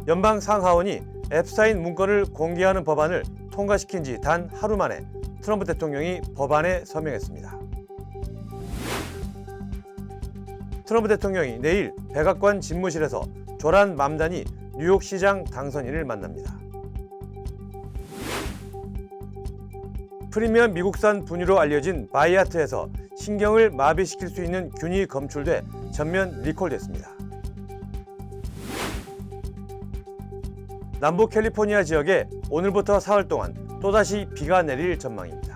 연방 상하원이 앱스타인 문건을 공개하는 법안을 통과시킨 지 단 하루 만에 트럼프 대통령이 법안에 서명했습니다. 트럼프 대통령이 내일 백악관 집무실에서 조란 맘다니 뉴욕시장 당선인을 만납니다. 프리미엄 미국산 분유로 알려진 바이아트에서 신경을 마비시킬 수 있는 균이 검출돼 전면 리콜됐습니다. 남부 캘리포니아 지역에 오늘부터 사흘 동안 또다시 비가 내릴 전망입니다.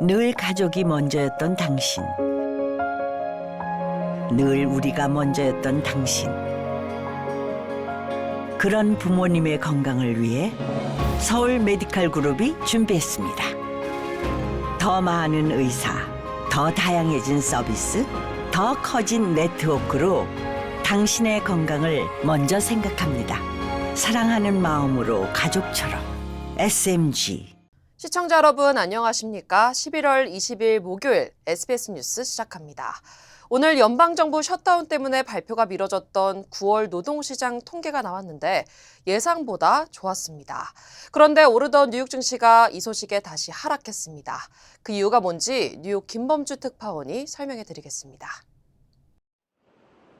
늘 가족이 먼저였던 당신, 늘 우리가 먼저였던 당신. 그런 부모님의 건강을 위해 서울 메디칼 그룹이 준비했습니다. 더 많은 의사, 더 다양해진 서비스, 더 커진 네트워크로 당신의 건강을 먼저 생각합니다. 사랑하는 마음으로 가족처럼 SMG. 시청자 여러분 안녕하십니까? 11월 20일 목요일 SBS 뉴스 시작합니다. 오늘 연방정부 셧다운 때문에 발표가 미뤄졌던 9월 노동시장 통계가 나왔는데 예상보다 좋았습니다. 그런데 오르던 뉴욕 증시가 이 소식에 다시 하락했습니다. 그 이유가 뭔지 뉴욕 김범주 특파원이 설명해 드리겠습니다.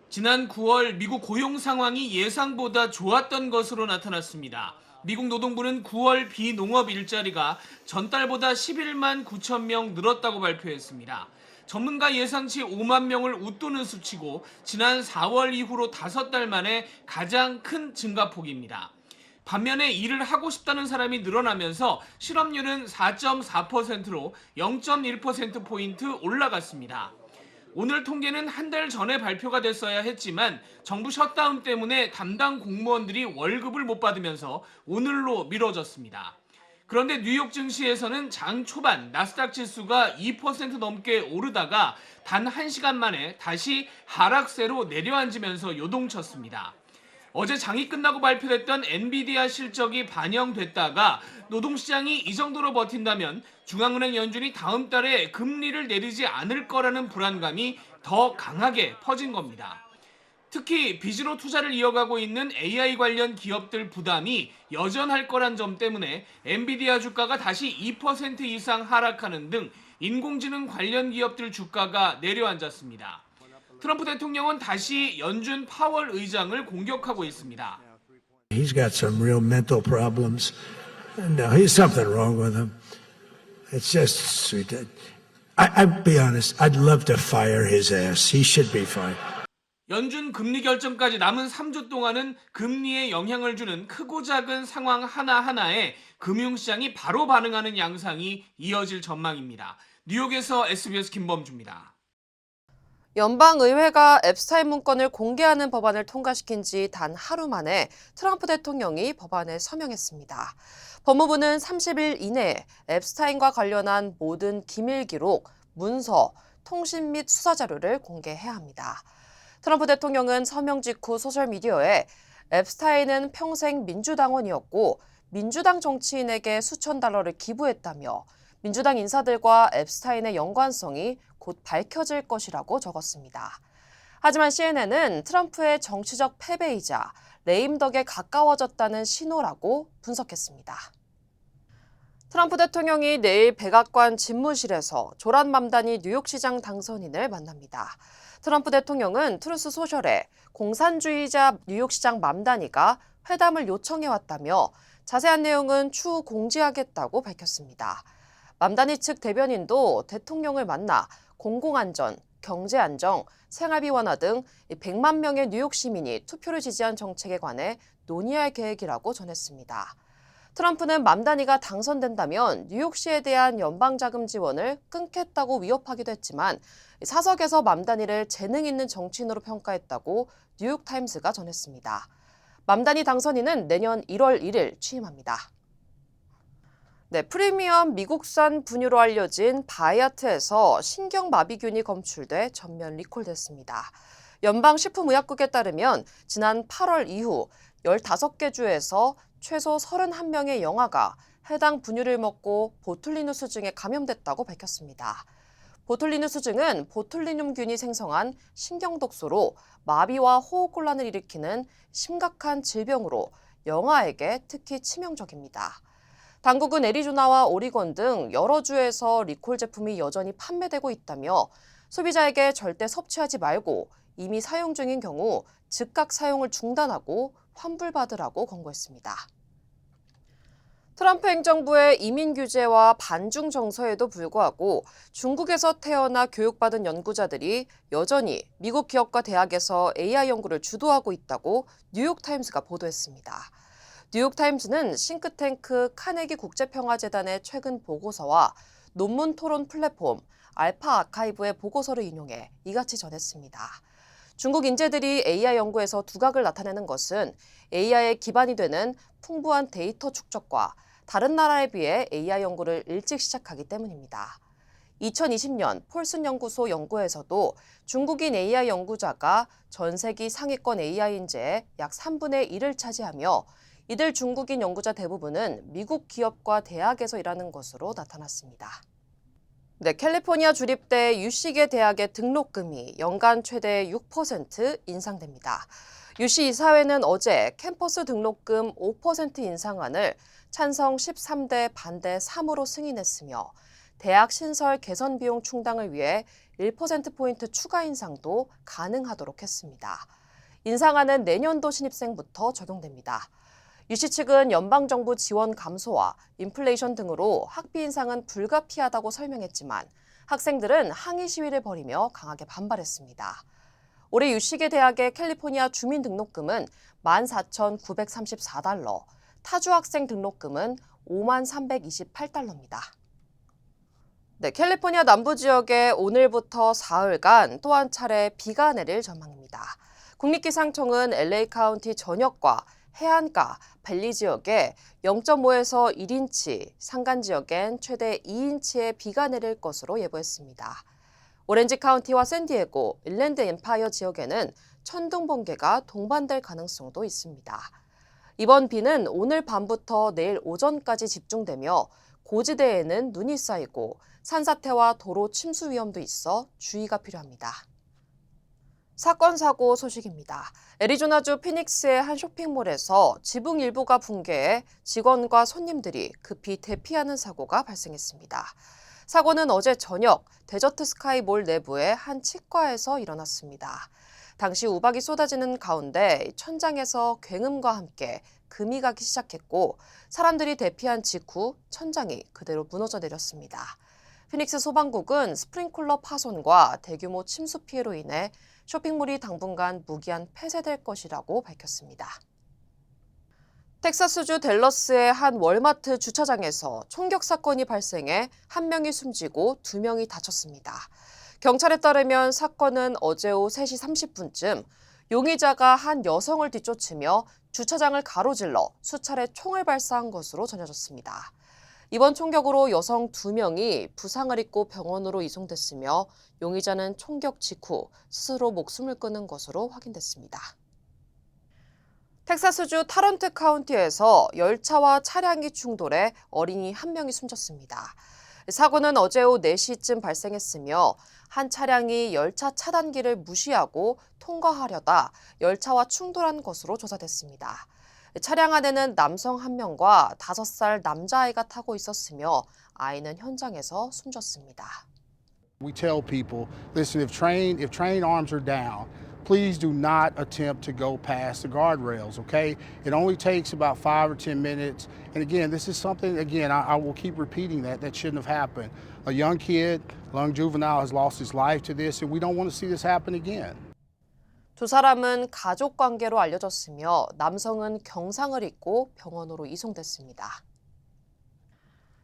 지난 9월 미국 고용 상황이 예상보다 좋았던 것으로 나타났습니다. 미국 노동부는 9월 비농업 일자리가 전달보다 11만 9천 명 늘었다고 발표했습니다. 전문가 예상치 5만 명을 웃도는 수치고 지난 4월 이후로 5달 만에 가장 큰 증가폭입니다. 반면에 일을 하고 싶다는 사람이 늘어나면서 실업률은 4.4%로 0.1%포인트 올라갔습니다. 오늘 통계는 한 달 전에 발표가 됐어야 했지만 정부 셧다운 때문에 담당 공무원들이 월급을 못 받으면서 오늘로 미뤄졌습니다. 그런데 뉴욕 증시에서는 장 초반 나스닥 지수가 2% 넘게 오르다가 단 1시간 만에 다시 하락세로 내려앉으면서 요동쳤습니다. 어제 장이 끝나고 발표됐던 엔비디아 실적이 반영됐다가 노동시장이 이 정도로 버틴다면 중앙은행 연준이 다음 달에 금리를 내리지 않을 거라는 불안감이 더 강하게 퍼진 겁니다. 특히 빚으로 투자를 이어가고 있는 AI 관련 기업들 부담이 여전할 거란 점 때문에 엔비디아 주가가 다시 2% 이상 하락하는 등 인공지능 관련 기업들 주가가 내려앉았습니다. 트럼프 대통령은 다시 연준 파월 의장을 공격하고 있습니다. He's got some real mental problems. No, he's something wrong with him. It's just I'll be honest. I'd love to fire his ass. He should be fired. 연준 금리 결정까지 남은 3주 동안은 금리에 영향을 주는 크고 작은 상황 하나하나에 금융시장이 바로 반응하는 양상이 이어질 전망입니다. 뉴욕에서 SBS 김범주입니다. 연방의회가 앱스타인 문건을 공개하는 법안을 통과시킨 지 단 하루 만에 트럼프 대통령이 법안에 서명했습니다. 법무부는 30일 이내에 앱스타인과 관련한 모든 기밀 기록, 문서, 통신 및 수사 자료를 공개해야 합니다. 트럼프 대통령은 서명 직후 소셜미디어에 앱스타인은 평생 민주당원이었고 민주당 정치인에게 수천 달러를 기부했다며 민주당 인사들과 앱스타인의 연관성이 곧 밝혀질 것이라고 적었습니다. 하지만 CNN은 트럼프의 정치적 패배이자 레임덕에 가까워졌다는 신호라고 분석했습니다. 트럼프 대통령이 내일 백악관 집무실에서 조란 맘다니 뉴욕시장 당선인을 만납니다. 트럼프 대통령은 트루스 소셜에 공산주의자 뉴욕시장 맘다니가 회담을 요청해왔다며 자세한 내용은 추후 공지하겠다고 밝혔습니다. 맘다니 측 대변인도 대통령을 만나 공공안전, 경제안정, 생활비 완화 등 100만 명의 뉴욕 시민이 투표를 지지한 정책에 관해 논의할 계획이라고 전했습니다. 트럼프는 맘다니가 당선된다면 뉴욕시에 대한 연방자금 지원을 끊겠다고 위협하기도 했지만 사석에서 맘다니를 재능 있는 정치인으로 평가했다고 뉴욕타임스가 전했습니다. 맘다니 당선인은 내년 1월 1일 취임합니다. 네, 프리미엄 미국산 분유로 알려진 바이아트에서 신경마비균이 검출돼 전면 리콜됐습니다. 연방식품의약국에 따르면 지난 8월 이후 15개 주에서 최소 31명의 영아가 해당 분유를 먹고 보툴리누스증에 감염됐다고 밝혔습니다. 보툴리누스증은 보툴리눔균이 생성한 신경독소로 마비와 호흡곤란을 일으키는 심각한 질병으로 영아에게 특히 치명적입니다. 당국은 애리조나와 오리곤 등 여러 주에서 리콜 제품이 여전히 판매되고 있다며 소비자에게 절대 섭취하지 말고 이미 사용 중인 경우 즉각 사용을 중단하고 환불받으라고 권고했습니다. 트럼프 행정부의 이민 규제와 반중 정서에도 불구하고 중국에서 태어나 교육받은 연구자들이 여전히 미국 기업과 대학에서 AI 연구를 주도하고 있다고 뉴욕타임스가 보도했습니다. 뉴욕타임스는 싱크탱크 카네기 국제평화재단의 최근 보고서와 논문 토론 플랫폼 알파 아카이브의 보고서를 인용해 이같이 전했습니다. 중국 인재들이 AI 연구에서 두각을 나타내는 것은 AI에 기반이 되는 풍부한 데이터 축적과 다른 나라에 비해 AI 연구를 일찍 시작하기 때문입니다. 2020년 폴슨 연구소 연구에서도 중국인 AI 연구자가 전 세계 상위권 AI 인재의 약 3분의 1을 차지하며 이들 중국인 연구자 대부분은 미국 기업과 대학에서 일하는 것으로 나타났습니다. 네, 캘리포니아 주립대 UC계 대학의 등록금이 연간 최대 6% 인상됩니다. UC 이사회는 어제 캠퍼스 등록금 5% 인상안을 찬성 13대 반대 3으로 승인했으며 대학 신설 개선 비용 충당을 위해 1%포인트 추가 인상도 가능하도록 했습니다. 인상안은 내년도 신입생부터 적용됩니다. UC 측은 연방정부 지원 감소와 인플레이션 등으로 학비 인상은 불가피하다고 설명했지만 학생들은 항의 시위를 벌이며 강하게 반발했습니다. 올해 UC계 대학의 캘리포니아 주민등록금은 14,934달러, 타주 학생 등록금은 53,328달러입니다. 네, 캘리포니아 남부 지역에 오늘부터 사흘간 또 한 차례 비가 내릴 전망입니다. 국립기상청은 LA 카운티 전역과 해안가, 밸리 지역에 0.5에서 1인치, 산간 지역엔 최대 2인치의 비가 내릴 것으로 예보했습니다. 오렌지 카운티와 샌디에고, 인랜드 엠파이어 지역에는 천둥 번개가 동반될 가능성도 있습니다. 이번 비는 오늘 밤부터 내일 오전까지 집중되며 고지대에는 눈이 쌓이고 산사태와 도로 침수 위험도 있어 주의가 필요합니다. 사건 사고 소식입니다. 애리조나주 피닉스의 한 쇼핑몰에서 지붕 일부가 붕괴해 직원과 손님들이 급히 대피하는 사고가 발생했습니다. 사고는 어제 저녁 데저트 스카이몰 내부의 한 치과에서 일어났습니다. 당시 우박이 쏟아지는 가운데 천장에서 굉음과 함께 금이 가기 시작했고 사람들이 대피한 직후 천장이 그대로 무너져 내렸습니다. 피닉스 소방국은 스프링클러 파손과 대규모 침수 피해로 인해 쇼핑몰이 당분간 무기한 폐쇄될 것이라고 밝혔습니다. 텍사스주 댈러스의 한 월마트 주차장에서 총격 사건이 발생해 한 명이 숨지고 두 명이 다쳤습니다. 경찰에 따르면 사건은 어제 오후 3시 30분쯤 용의자가 한 여성을 뒤쫓으며 주차장을 가로질러 수차례 총을 발사한 것으로 전해졌습니다. 이번 총격으로 여성 2명이 부상을 입고 병원으로 이송됐으며 용의자는 총격 직후 스스로 목숨을 끊은 것으로 확인됐습니다. 텍사스주 타런트 카운티에서 열차와 차량이 충돌해 어린이 한 명이 숨졌습니다. 사고는 어제 오후 4시쯤 발생했으며 한 차량이 열차 차단기를 무시하고 통과하려다 열차와 충돌한 것으로 조사됐습니다. 차량 안에는 남성 1명과 5살 남자아이가 타고 있었으며 아이는 현장에서 숨졌습니다. We tell people, listen, if train arms are down, please do not attempt to go past the guardrails, okay? It only takes about 5 or 10 minutes. And again, this is something, again, I will keep repeating that shouldn't have happened. A young kid, young juvenile has lost his life to this, and we don't want to see this happen again. 두 사람은 가족 관계로 알려졌으며 남성은 경상을 입고 병원으로 이송됐습니다.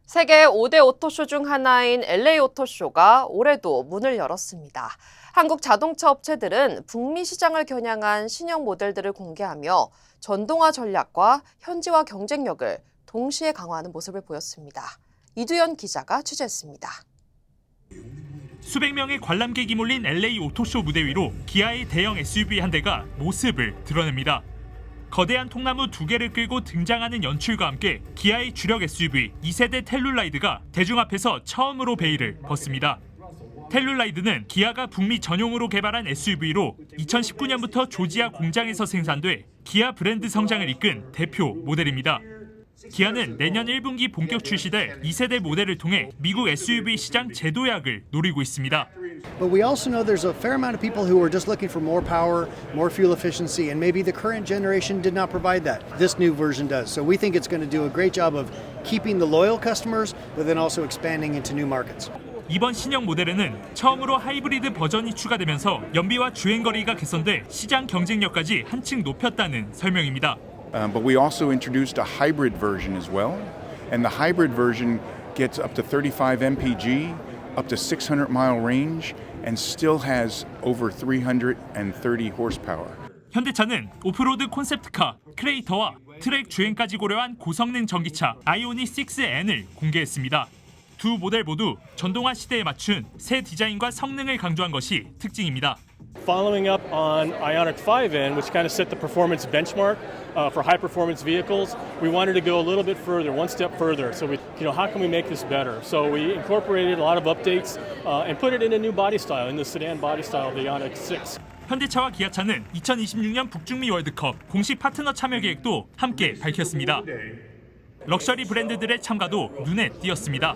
세계 5대 오토쇼 중 하나인 LA 오토쇼가 올해도 문을 열었습니다. 한국 자동차 업체들은 북미 시장을 겨냥한 신형 모델들을 공개하며 전동화 전략과 현지화 경쟁력을 동시에 강화하는 모습을 보였습니다. 이두현 기자가 취재했습니다. 수백 명의 관람객이 몰린 LA 오토쇼 무대 위로 기아의 대형 SUV 한 대가 모습을 드러냅니다. 거대한 통나무 2개를 끌고 등장하는 연출과 함께 기아의 주력 SUV 2세대 텔룰라이드가 대중 앞에서 처음으로 베일을 벗습니다. 텔룰라이드는 기아가 북미 전용으로 개발한 SUV로 2019년부터 조지아 공장에서 생산돼 기아 브랜드 성장을 이끈 대표 모델입니다. 기아는 내년 1분기 본격 출시될 2세대 모델을 통해 미국 SUV 시장 재도약을 노리고 있습니다. But we also know there's a fair amount of people who are just looking for more power, more fuel efficiency, and maybe the current generation did not provide that. This new version does. So we think it's going to do a great job of keeping the loyal customers, but then also expanding into new markets. 이번 신형 모델에는 처음으로 하이브리드 버전이 추가되면서 연비와 주행거리가 개선돼 시장 경쟁력까지 한층 높였다는 설명입니다. But we also introduced a hybrid version as well, and the hybrid version gets up to 35 mpg, up to 600-mile range, and still has over 330 horsepower. 현대차는 오프로드 콘셉트카 크레이터와 트랙 주행까지 고려한 고성능 전기차 아이오닉 6N을 공개했습니다. 두 모델 모두 전동화 시대에 맞춘 새 디자인과 성능을 강조한 것이 특징입니다. Following up on Ioniq 5N, which kind of set the performance benchmark for high-performance vehicles, we wanted to go a little bit further, one step further. So how can we make this better? So we incorporated a lot of updates and put it in a new body style, in the sedan body style of the Ioniq 6. 현대차와 기아차는 2026년 북중미 월드컵 공식 파트너 참여 계획도 함께 밝혔습니다. 럭셔리 브랜드들의 참가도 눈에 띄었습니다.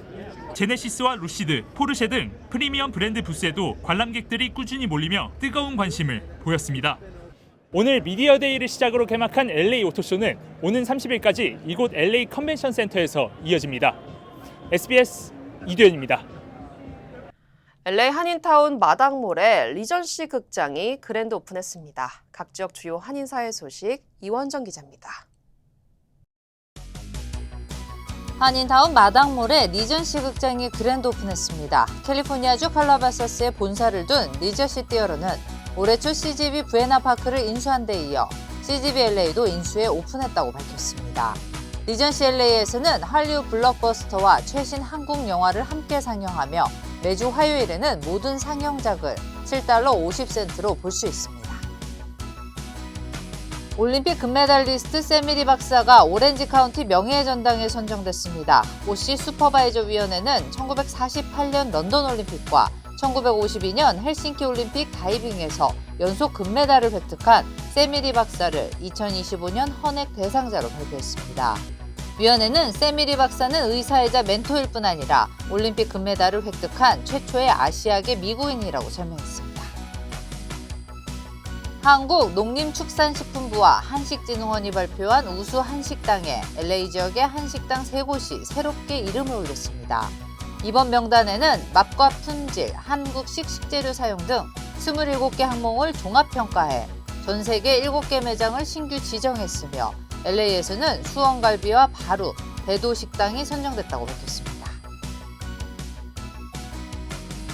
제네시스와 루시드, 포르쉐 등 프리미엄 브랜드 부스에도 관람객들이 꾸준히 몰리며 뜨거운 관심을 보였습니다. 오늘 미디어데이를 시작으로 개막한 LA 오토쇼는 오는 30일까지 이곳 LA 컨벤션 센터에서 이어집니다. SBS 이두현입니다. LA 한인타운 마당몰에 리전시 극장이 그랜드 오픈했습니다. 각 지역 주요 한인사회 소식 이원정 기자입니다. 한인타운 마당몰에 리전시 극장이 그랜드 오픈했습니다. 캘리포니아주 칼라바사스에 본사를 둔 리저시 티어러는 올해 초 CGV 부에나파크를 인수한 데 이어 CGV LA도 인수해 오픈했다고 밝혔습니다. 리전시 LA에서는 할리우드 블록버스터와 최신 한국 영화를 함께 상영하며 매주 화요일에는 모든 상영작을 $7 50센트로 볼 수 있습니다. 올림픽 금메달리스트 세미리 박사가 오렌지 카운티 명예의 전당에 선정됐습니다. 오씨 슈퍼바이저 위원회는 1948년 런던 올림픽과 1952년 헬싱키 올림픽 다이빙에서 연속 금메달을 획득한 세미리 박사를 2025년 헌액 대상자로 발표했습니다. 위원회는 세미리 박사는 의사이자 멘토일 뿐 아니라 올림픽 금메달을 획득한 최초의 아시아계 미국인이라고 설명했습니다. 한국농림축산식품부와 한식진흥원이 발표한 우수 한식당에 LA 지역의 한식당 3곳이 새롭게 이름을 올렸습니다. 이번 명단에는 맛과 품질, 한국식 식재료 사용 등 27개 항목을 종합평가해 전 세계 7개 매장을 신규 지정했으며 LA에서는 수원갈비와 바루, 대도식당이 선정됐다고 밝혔습니다.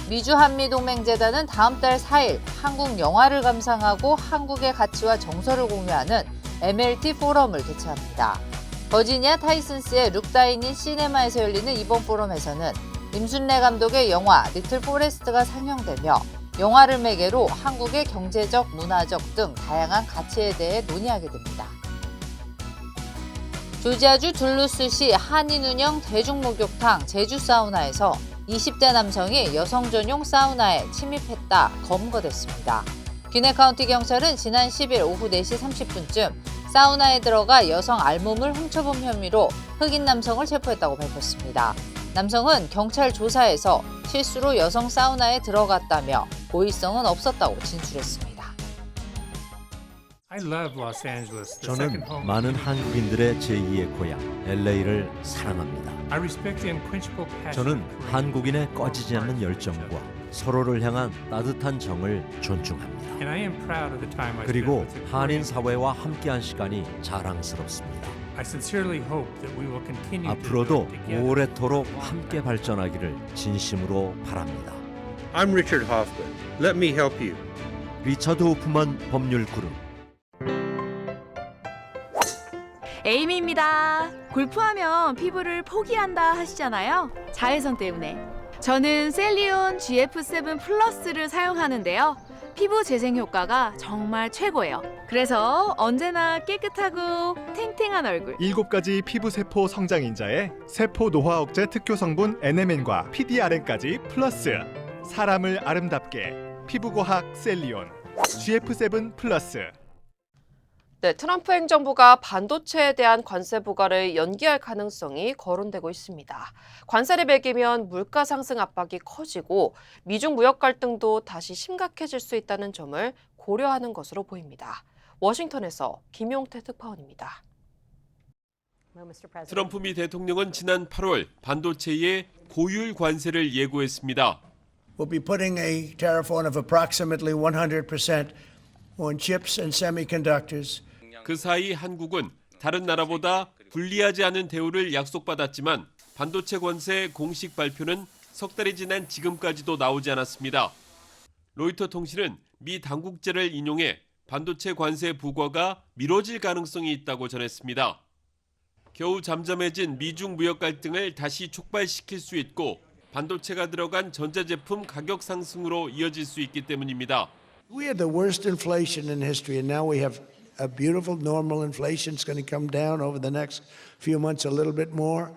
미주한미동맹재단은 다음 달 4일 한국 영화를 감상하고 한국의 가치와 정서를 공유하는 MLT 포럼을 개최합니다. 버지니아 타이슨스의 룩다인인 시네마에서 열리는 이번 포럼에서는 임순례 감독의 영화 리틀 포레스트가 상영되며 영화를 매개로 한국의 경제적, 문화적 등 다양한 가치에 대해 논의하게 됩니다. 조지아주 둘루스시 한인운영 대중목욕탕 제주사우나에서 20대 남성이 여성 전용 사우나에 침입했다 검거됐습니다. 귀네카운티 경찰은 지난 10일 오후 4시 30분쯤 사우나에 들어가 여성 알몸을 훔쳐본 혐의로 흑인 남성을 체포했다고 밝혔습니다. 남성은 경찰 조사에서 실수로 여성 사우나에 들어갔다며 고의성은 없었다고 진술했습니다. 저는 많은 한국인들의 제2의 고향 LA를 사랑합니다. 저는 한국인의 꺼지지 않는 열정과 서로를 향한 따뜻한 정을 존중합니다. 그리고 한인 사회와 함께한 시간이 자랑스럽습니다. 앞으로도 오래도록 함께 발전하기를 진심으로 바랍니다. I'm Richard Hoffman. Let me help you. 리처드 호프만 법률그룹. 에이미입니다. 골프하면 피부를 포기한다 하시잖아요. 자외선 때문에. 저는 셀리온 GF7 플러스를 사용하는데요. 피부 재생 효과가 정말 최고예요. 그래서 언제나 깨끗하고 탱탱한 얼굴. 7가지 피부세포 성장인자에 세포 노화 억제 특효 성분 NMN과 PDRN까지 플러스. 사람을 아름답게 피부과학 셀리온 GF7 플러스. 네, 트럼프 행정부가 반도체에 대한 관세 부과를 연기할 가능성이 거론되고 있습니다. 관세를 매기면 물가 상승 압박이 커지고 미중 무역 갈등도 다시 심각해질 수 있다는 점을 고려하는 것으로 보입니다. 워싱턴에서 김용태 특파원입니다. 트럼프 미 대통령은 지난 8월 반도체에 고율 관세를 예고했습니다. We'll be putting a tariff on of approximately 100% on chips and semiconductors. 그 사이 한국은 다른 나라보다 불리하지 않은 대우를 약속받았지만 반도체 관세 공식 발표는 석 달이 지난 지금까지도 나오지 않았습니다. 로이터 통신은 미 당국자를 인용해 반도체 관세 부과가 미뤄질 가능성이 있다고 전했습니다. 겨우 잠잠해진 미중 무역 갈등을 다시 촉발시킬 수 있고 반도체가 들어간 전자제품 가격 상승으로 이어질 수 있기 때문입니다. We had the worst inflation in history, and now we have a beautiful normal inflation. It's going to come down over the next few months a little bit more.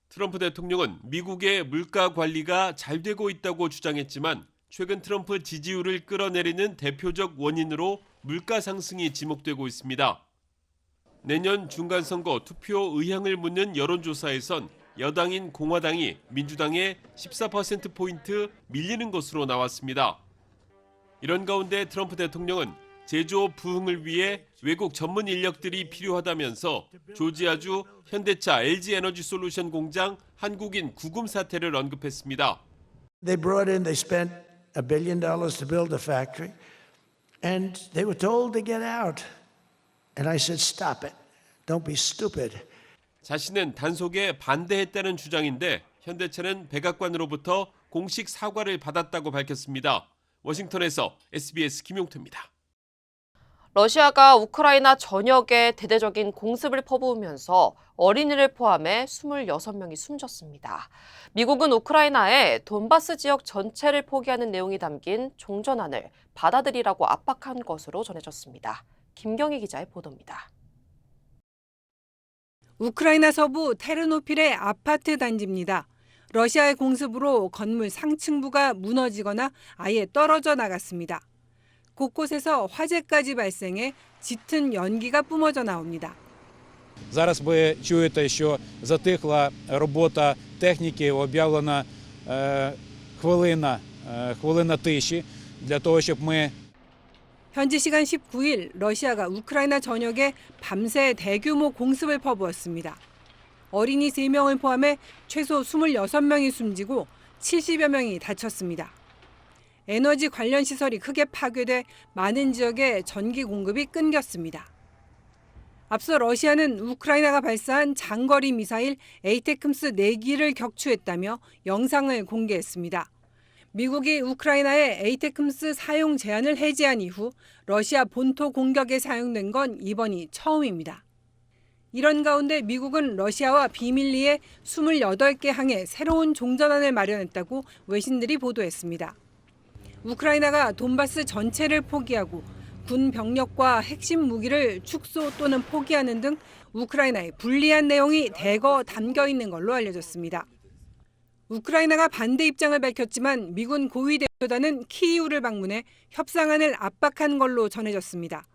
트럼프 대통령은 미국의 물가 관리가 잘 되고 있다고 주장했지만 최근 트럼프 지지율을 끌어내리는 대표적 원인으로 물가 상승이 지목되고 있습니다. 내년 중간선거 투표 의향을 묻는 여론조사에선 여당인 공화당이 민주당에 14%포인트 밀리는 것으로 나왔습니다. 이런 가운데 트럼프 대통령은 제조업 부흥을 위해 외국 전문 인력들이 필요하다면서 조지아주 현대차 LG에너지솔루션 공장 한국인 구금 사태를 언급했습니다. They brought in, they spent $1 billion to build a factory, and they were told to get out. And I said, stop it. Don't be stupid. 자신은 단속에 반대했다는 주장인데 현대차는 백악관으로부터 공식 사과를 받았다고 밝혔습니다. 워싱턴에서 SBS 김용태입니다. 러시아가 우크라이나 전역에 대대적인 공습을 퍼부으면서 어린이를 포함해 26명이 숨졌습니다. 미국은 우크라이나에 돈바스 지역 전체를 포기하는 내용이 담긴 종전안을 받아들이라고 압박한 것으로 전해졌습니다. 김경희 기자의 보도입니다. 우크라이나 서부 테르노필의 아파트 단지입니다. 러시아의 공습으로 건물 상층부가 무너지거나 아예 떨어져 나갔습니다. 곳곳에서 화재까지 발생해 짙은 연기가 뿜어져 나옵니다. Зараз ви чуєте, що затихла робота техніки, об'явлена хвилина тиші для того, щоб ми 현지 시간 19일 러시아가 우크라이나 전역에 밤새 대규모 공습을 퍼부었습니다. 어린이 3명을 포함해 최소 26명이 숨지고 70여 명이 다쳤습니다. 에너지 관련 시설이 크게 파괴돼 많은 지역에 전기 공급이 끊겼습니다. 앞서 러시아는 우크라이나가 발사한 장거리 미사일 에이테크스 4기를 격추했다며 영상을 공개했습니다. 미국이 우크라이나의 에이테크스 사용 제한을 해제한 이후 러시아 본토 공격에 사용된 건 이번이 처음입니다. 이런 가운데 미국은 러시아와 비밀리에 28개 항에 새로운 종전안을 마련했다고 외신들이 보도했습니다. 우크라이나가 돈바스 전체를 포기하고 군 병력과 핵심 무기를 축소 또는 포기하는 등 우크라이나에 불리한 내용이 대거 담겨 있는 걸로 알려졌습니다. 우크라이나가 반대 입장을 밝혔지만 미군 고위 대표단은 키이우를 방문해 협상안을 압박한 걸로 전해졌습니다.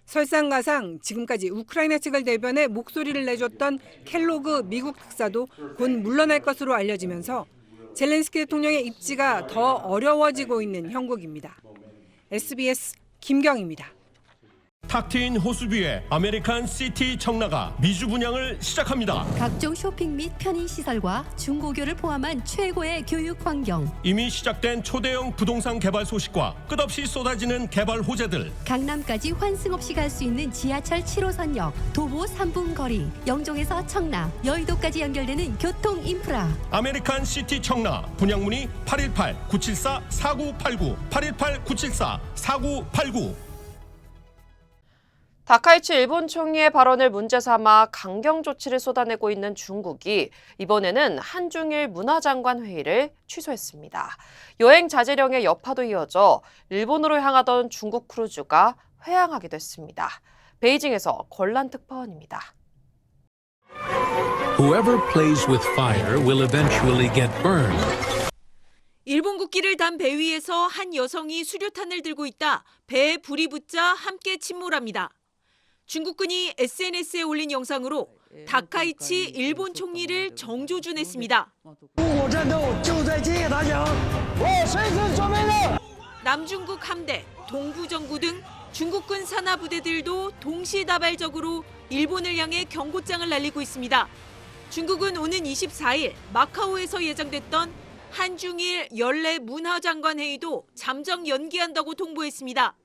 설상가상 지금까지 우크라이나 측을 대변해 목소리를 내줬던 켈로그 미국 특사도 곧 물러날 것으로 알려지면서 젤렌스키 대통령의 입지가 더 어려워지고 있는 형국입니다. SBS 김경입니다. 탁 트인 호수뷰의 아메리칸 시티 청라가 미주 분양을 시작합니다. 각종 쇼핑 및 편의시설과 중고교를 포함한 최고의 교육 환경. 이미 시작된 초대형 부동산 개발 소식과 끝없이 쏟아지는 개발 호재들. 강남까지 환승 없이 갈 수 있는 지하철 7호선역, 도보 3분 거리, 영종에서 청라, 여의도까지 연결되는 교통 인프라. 아메리칸 시티 청라 분양문의 818-974-4989 818-974-4989. 다카이치 일본 총리의 발언을 문제 삼아 강경 조치를 쏟아내고 있는 중국이 이번에는 한중일 문화장관 회의를 취소했습니다. 여행 자제령의 여파도 이어져 일본으로 향하던 중국 크루즈가 회항하기도 했습니다. 베이징에서 권란 특파원입니다. Whoever plays with fire will eventually get burned. 일본 국기를 단 배 위에서 한 여성이 수류탄을 들고 있다 배에 불이 붙자 함께 침몰합니다. 중국군이 SNS에 올린 영상으로 다카이치 일본 총리를 정조준했습니다. 남중국 함대, 동부정구 등 중국군 산하 부대들도 동시다발적으로 일본을 향해 경고장을 날리고 있습니다. 중국은 오는 24일 마카오에서 예정됐던 한중일 연례 문화장관 회의도 잠정 연기한다고 통보했습니다.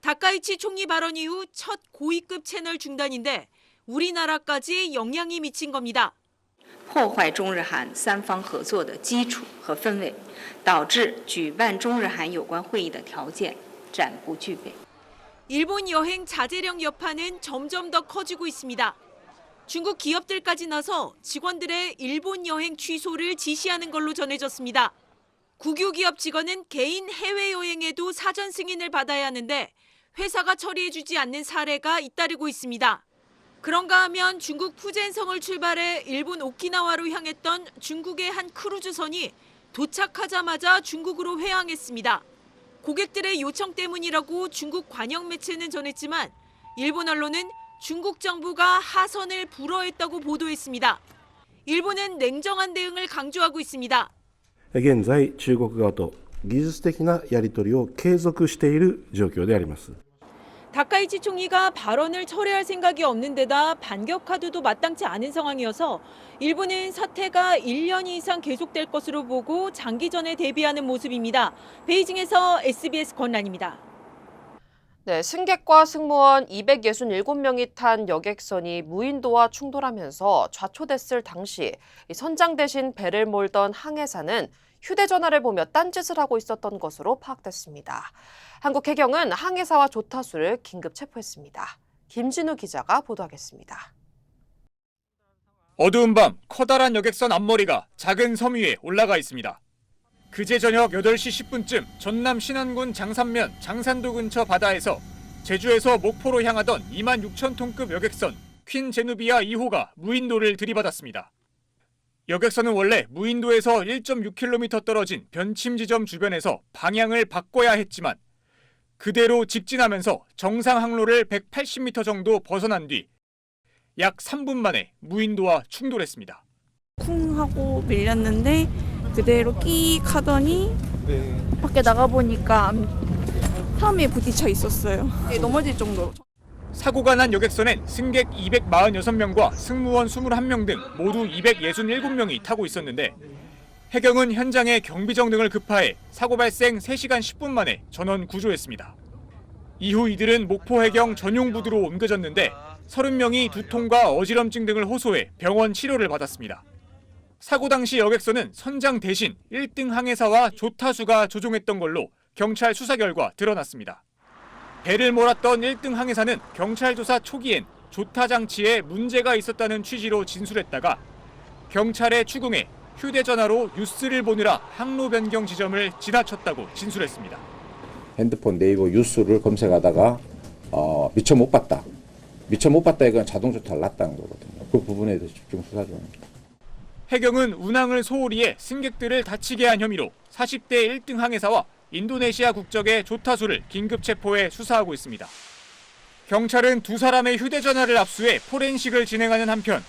다카이치 총리 발언 이후 첫 고위급 채널 중단인데 우리나라까지 영향이 미친 겁니다. 破坏中日韩三方合作的基础和氛围，导致举办中日韩有关会议的条件暂不具备。 일본 여행 자제령 여파는 점점 더 커지고 있습니다. 중국 기업들까지 나서 직원들의 일본 여행 취소를 지시하는 걸로 전해졌습니다. 국유 기업 직원은 개인 해외여행에도 사전 승인을 받아야 하는데 회사가 처리해주지 않는 사례가 잇따르고 있습니다. 그런가 하면 중국 푸젠성을 출발해 일본 오키나와로 향했던 중국의 한 크루즈선이 도착하자마자 중국으로 회항했습니다. 고객들의 요청 때문이라고 중국 관영 매체는 전했지만 일본 언론은 중국 정부가 하선을 불허했다고 보도했습니다. 일본은 냉정한 대응을 강조하고 있습니다. 現在中国側と技術的なやり取りを継続している状況であります。 다카이치 총리가 발언을 철회할 생각이 없는 데다 반격 카드도 마땅치 않은 상황이어서 일본은 사태가 1년 이상 계속될 것으로 보고 장기전에 대비하는 모습입니다. 베이징에서 SBS 권란입니다. 네, 승객과 승무원 267명이 탄 여객선이 무인도와 충돌하면서 좌초됐을 당시 선장 대신 배를 몰던 항해사는 휴대전화를 보며 딴짓을 하고 있었던 것으로 파악됐습니다. 한국 해경은 항해사와 조타수를 긴급 체포했습니다. 김진우 기자가 보도하겠습니다. 어두운 밤 커다란 여객선 앞머리가 작은 섬 위에 올라가 있습니다. 그제 저녁 8시 10분쯤 전남 신안군 장산면 장산도 근처 바다에서 제주에서 목포로 향하던 26,000톤급 여객선 퀸 제누비아 2호가 무인도를 들이받았습니다. 여객선은 원래 무인도에서 1.6km 떨어진 변침 지점 주변에서 방향을 바꿔야 했지만 그대로 직진하면서 정상 항로를 180m 정도 벗어난 뒤 약 3분 만에 무인도와 충돌했습니다. 쿵 하고 밀렸는데 그대로 끼익 하더니 밖에 나가보니까 섬에 부딪혀 있었어요. 넘어질 정도로. 사고가 난 여객선엔 승객 246명과 승무원 21명 등 모두 267명이 타고 있었는데 해경은 현장에 경비정 등을 급파해 사고 발생 3시간 10분 만에 전원 구조했습니다. 이후 이들은 목포해경 전용 부두로 옮겨졌는데 30명이 두통과 어지럼증 등을 호소해 병원 치료를 받았습니다. 사고 당시 여객선은 선장 대신 1등 항해사와 조타수가 조종했던 걸로 경찰 수사 결과 드러났습니다. 배를 몰았던 1등 항해사는 경찰 조사 초기엔 조타 장치에 문제가 있었다는 취지로 진술했다가 경찰의 추궁에 휴대전화로 뉴스를 보느라 항로 변경 지점을 지나쳤다고 진술했습니다. 핸드폰 네이버 뉴스를 검색하다가 미처 못 봤다. 미처 못 봤다 이건 자동 조타를 놨다는 거거든요. 그 부분에 대해서 집중 수사 중입니다. 해경은 운항을 소홀히 해 승객들을 다치게 한 혐의로 40대 1등 항해사와 인도네시아 국적의 조타수를 긴급 체포해 수사하고 있습니다. 경찰은 두 사람의 휴대전화를 압수해 포렌식을 진행하는 한편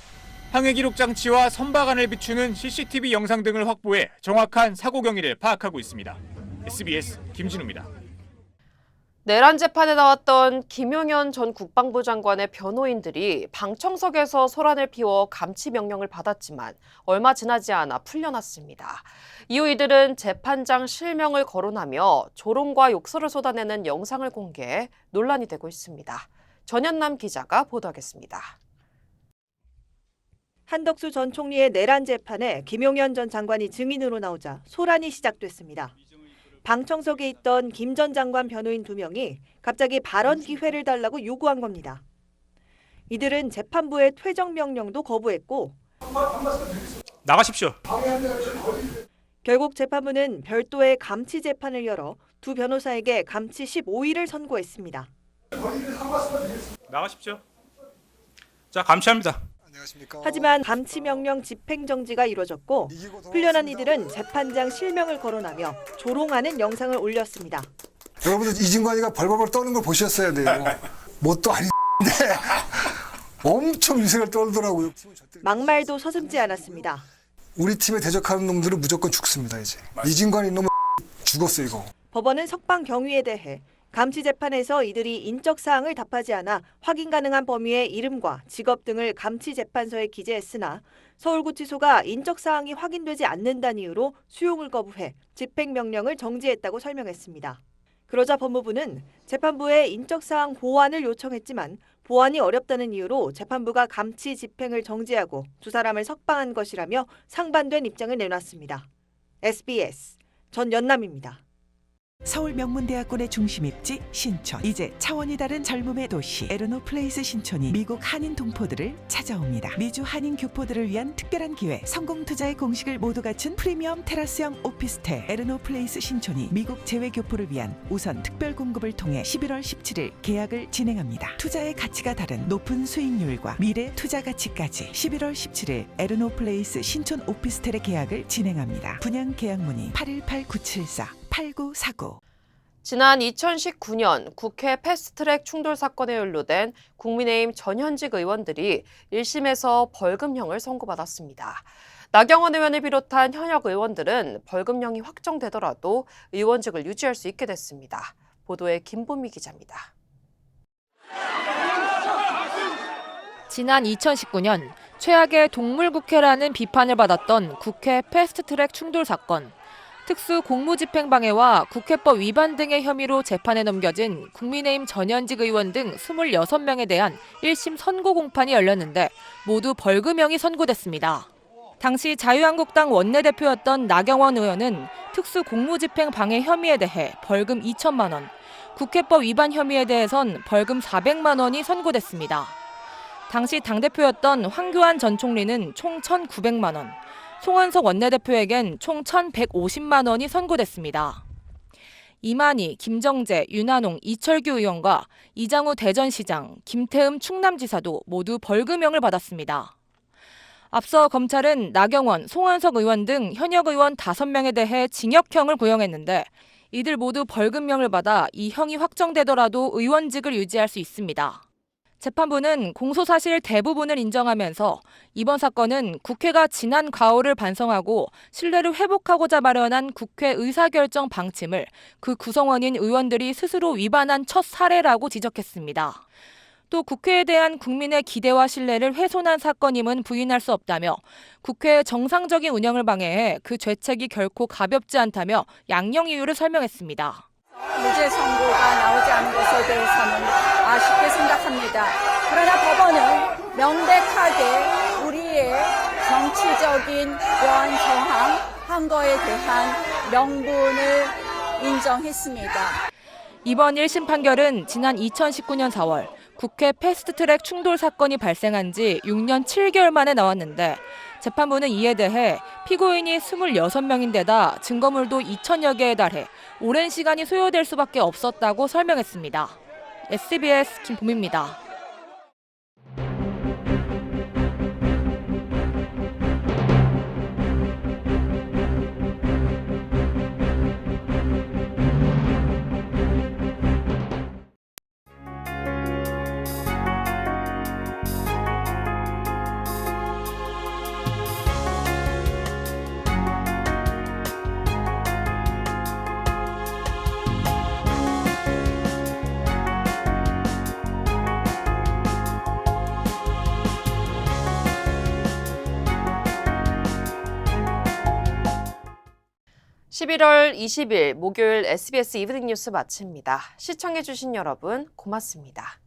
항해 기록 장치와 선박안을 비추는 CCTV 영상 등을 확보해 정확한 사고 경위를 파악하고 있습니다. SBS 김진우입니다. 내란 재판에 나왔던 김용현 전 국방부 장관의 변호인들이 방청석에서 소란을 피워 감치 명령을 받았지만 얼마 지나지 않아 풀려났습니다. 이후 이들은 재판장 실명을 거론하며 조롱과 욕설을 쏟아내는 영상을 공개해 논란이 되고 있습니다. 전현남 기자가 보도하겠습니다. 한덕수 전 총리의 내란 재판에 김용현 전 장관이 증인으로 나오자 소란이 시작됐습니다. 방청석에 있던 김 전 장관 변호인 2명이 갑자기 발언 기회를 달라고 요구한 겁니다. 이들은 재판부의 퇴정 명령도 거부했고 나가십시오. 결국 재판부는 별도의 감치 재판을 열어 두 변호사에게 감치 15일을 선고했습니다. 나가십시오. 자, 감시합니다. 하지만 감치 명령 집행 정지가 이루어졌고 풀려난 이들은 재판장 실명을 거론하며 조롱하는 영상을 올렸습니다. 여러분들 이진관이가 벌벌벌 떠는 걸 보셨어야 돼요. 뭣도 아닌데 엄청 위색을 떨더라고요. 막말도 서슴지 않았습니다. 우리 팀에 대적하는 놈들은 무조건 죽습니다. 이제 이진관 이놈은 죽었어 이거. 법원은 석방 경위에 대해 감치 재판에서 이들이 인적 사항을 답하지 않아 확인 가능한 범위의 이름과 직업 등을 감치 재판서에 기재했으나 서울구치소가 인적 사항이 확인되지 않는다는 이유로 수용을 거부해 집행 명령을 정지했다고 설명했습니다. 그러자 법무부는 재판부에 인적 사항 보완을 요청했지만 보완이 어렵다는 이유로 재판부가 감치 집행을 정지하고 두 사람을 석방한 것이라며 상반된 입장을 내놨습니다. SBS 전연남입니다. 서울 명문대학군의 중심 입지 신촌. 이제 차원이 다른 젊음의 도시 에르노플레이스 신촌이 미국 한인 동포들을 찾아옵니다. 미주 한인 교포들을 위한 특별한 기회, 성공 투자의 공식을 모두 갖춘 프리미엄 테라스형 오피스텔 에르노플레이스 신촌이 미국 재외 교포를 위한 우선 특별 공급을 통해 11월 17일 계약을 진행합니다. 투자의 가치가 다른 높은 수익률과 미래 투자 가치까지 11월 17일 에르노플레이스 신촌 오피스텔의 계약을 진행합니다. 분양 계약 문의 818-974-8949. 지난 2019년 국회 패스트트랙 충돌 사건에 연루된 국민의힘 전현직 의원들이 1심에서 벌금형을 선고받았습니다. 나경원 의원을 비롯한 현역 의원들은 벌금형이 확정되더라도 의원직을 유지할 수 있게 됐습니다. 보도에 김보미 기자입니다. 지난 2019년 최악의 동물국회라는 비판을 받았던 국회 패스트트랙 충돌 사건. 특수 공무집행방해와 국회법 위반 등의 혐의로 재판에 넘겨진 국민의힘 전현직 의원 등 26명에 대한 1심 선고 공판이 열렸는데 모두 벌금형이 선고됐습니다. 당시 자유한국당 원내대표였던 나경원 의원은 특수 공무집행방해 혐의에 대해 벌금 2천만 원, 국회법 위반 혐의에 대해선 벌금 400만 원이 선고됐습니다. 당시 당대표였던 황교안 전 총리는 총 1,900만 원, 송원석 원내대표에겐 총 1,150만 원이 선고됐습니다. 이만희, 김정재, 윤한홍, 이철규 의원과 이장우 대전시장, 김태흠 충남지사도 모두 벌금형을 받았습니다. 앞서 검찰은 나경원, 송원석 의원 등 현역 의원 5명에 대해 징역형을 구형했는데 이들 모두 벌금형을 받아 이 형이 확정되더라도 의원직을 유지할 수 있습니다. 재판부는 공소사실 대부분을 인정하면서 이번 사건은 국회가 지난 과오를 반성하고 신뢰를 회복하고자 마련한 국회 의사결정 방침을 그 구성원인 의원들이 스스로 위반한 첫 사례라고 지적했습니다. 또 국회에 대한 국민의 기대와 신뢰를 훼손한 사건임은 부인할 수 없다며 국회의 정상적인 운영을 방해해 그 죄책이 결코 가볍지 않다며 양형 이유를 설명했습니다. 무죄 선고가 나오지 않은 것에 대해서는 아쉽게 생각합니다. 그러나 법원은 명백하게 우리의 정치적인 이러한 저항한 거에 대한 명분을 인정했습니다. 이번 1심 판결은 지난 2019년 4월 국회 패스트트랙 충돌 사건이 발생한 지 6년 7개월 만에 나왔는데 재판부는 이에 대해 피고인이 26명인데다 증거물도 2,000여 개에 달해 오랜 시간이 소요될 수밖에 없었다고 설명했습니다. SBS 김보미입니다. 11월 20일 목요일 SBS 이브닝 뉴스 마칩니다. 시청해주신 여러분 고맙습니다.